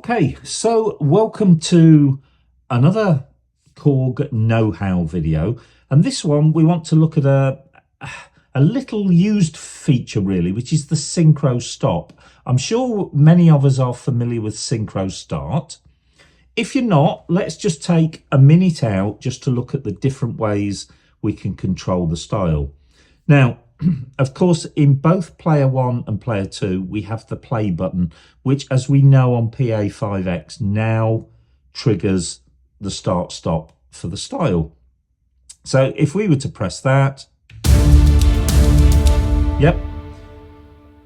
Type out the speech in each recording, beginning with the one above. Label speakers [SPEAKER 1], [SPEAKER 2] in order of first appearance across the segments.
[SPEAKER 1] Okay, so welcome to another Korg know-how video, and this one we want to look at a little used feature really, which is the Synchro Stop. I'm sure many of us are familiar with Synchro Start. If you're not, let's just take a minute out just to look at the different ways we can control the style. Now, of course, in both player 1 and player 2, we have the play button, which, as we know on PA5X, now triggers the start stop for the style. So if we were to press that, yep,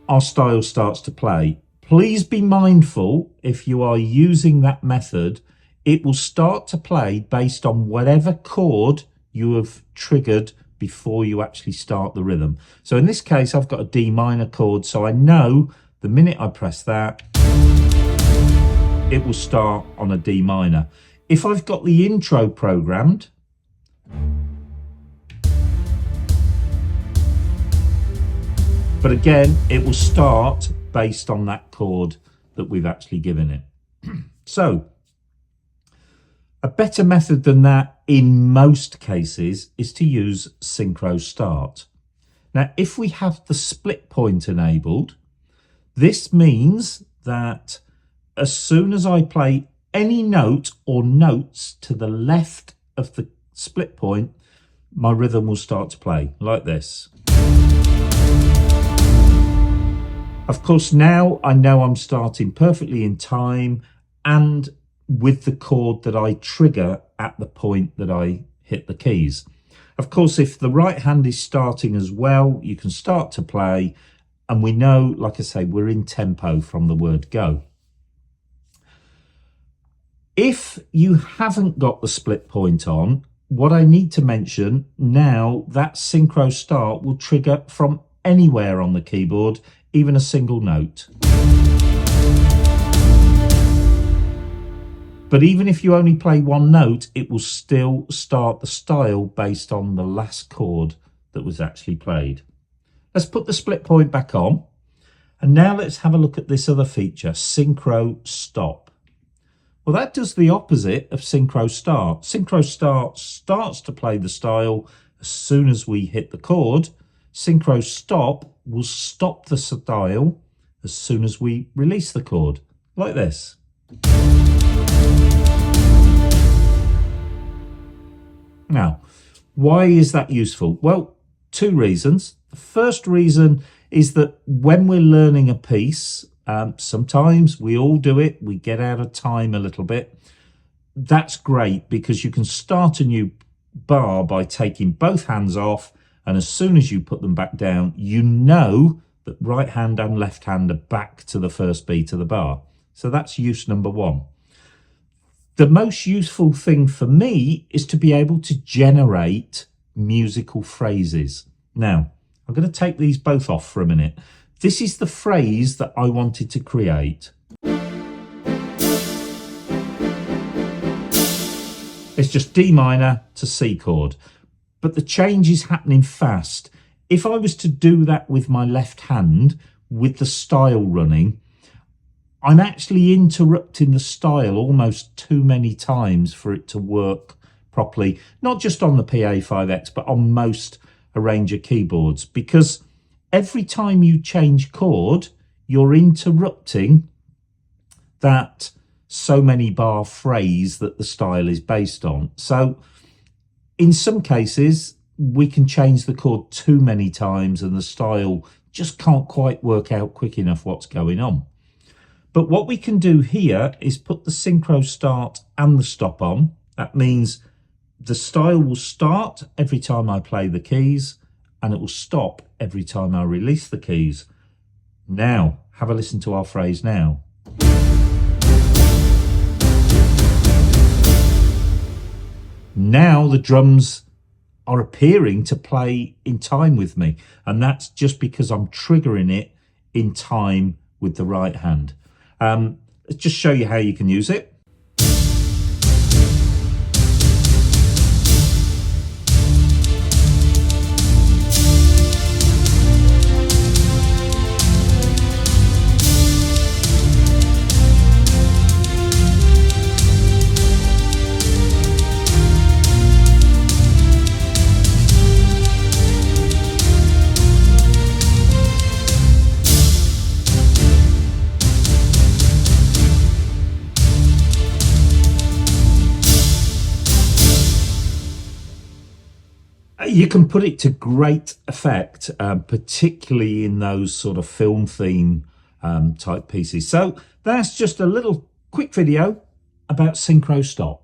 [SPEAKER 1] our style starts to play. Please be mindful, if you are using that method, it will start to play based on whatever chord you have triggered before you actually start the rhythm. So in this case, I've got a D minor chord, so I know the minute I press that, it will start on a D minor. If I've got the intro programmed, but again, it will start based on that chord that we've actually given it. So, a better method than that in most cases is to use Synchro Start. Now, if we have the split point enabled, this means that as soon as I play any note or notes to the left of the split point, my rhythm will start to play like this. Of course, now I know I'm starting perfectly in time and with the chord that I trigger at the point that I hit the keys. Of course, if the right hand is starting as well, you can start to play, and we know, like I say, we're in tempo from the word go. If you haven't got the split point on, what I need to mention now, that Synchro Start will trigger from anywhere on the keyboard, even a single note. But even if you only play one note, it will still start the style based on the last chord that was actually played. Let's put the split point back on. And now let's have a look at this other feature, Synchro Stop. Well, that does the opposite of Synchro Start. Synchro Start starts to play the style as soon as we hit the chord. Synchro Stop will stop the style as soon as we release the chord, like this. Now, why is that useful? Well, two reasons. The first reason is that when we're learning a piece, sometimes we all do it, we get out of time a little bit. That's great because you can start a new bar by taking both hands off, and as soon as you put them back down, you know that right hand and left hand are back to the first beat of the bar. So that's use number one. The most useful thing for me is to be able to generate musical phrases. Now, I'm going to take these both off for a minute. This is the phrase that I wanted to create. It's just D minor to C chord, but the change is happening fast. If I was to do that with my left hand, with the style running, I'm actually interrupting the style almost too many times for it to work properly, not just on the PA5X, but on most arranger keyboards, because every time you change chord, you're interrupting that so many bar phrase that the style is based on. So in some cases, we can change the chord too many times and the style just can't quite work out quick enough what's going on. But what we can do here is put the Synchro Start and the Stop on. That means the style will start every time I play the keys and it will stop every time I release the keys. Now, have a listen to our phrase now. Now the drums are appearing to play in time with me, and that's just because I'm triggering it in time with the right hand. Let's just show you how you can use it. you can put it to great effect, particularly in those sort of film theme type pieces. So that's just a little quick video about Synchro Stop.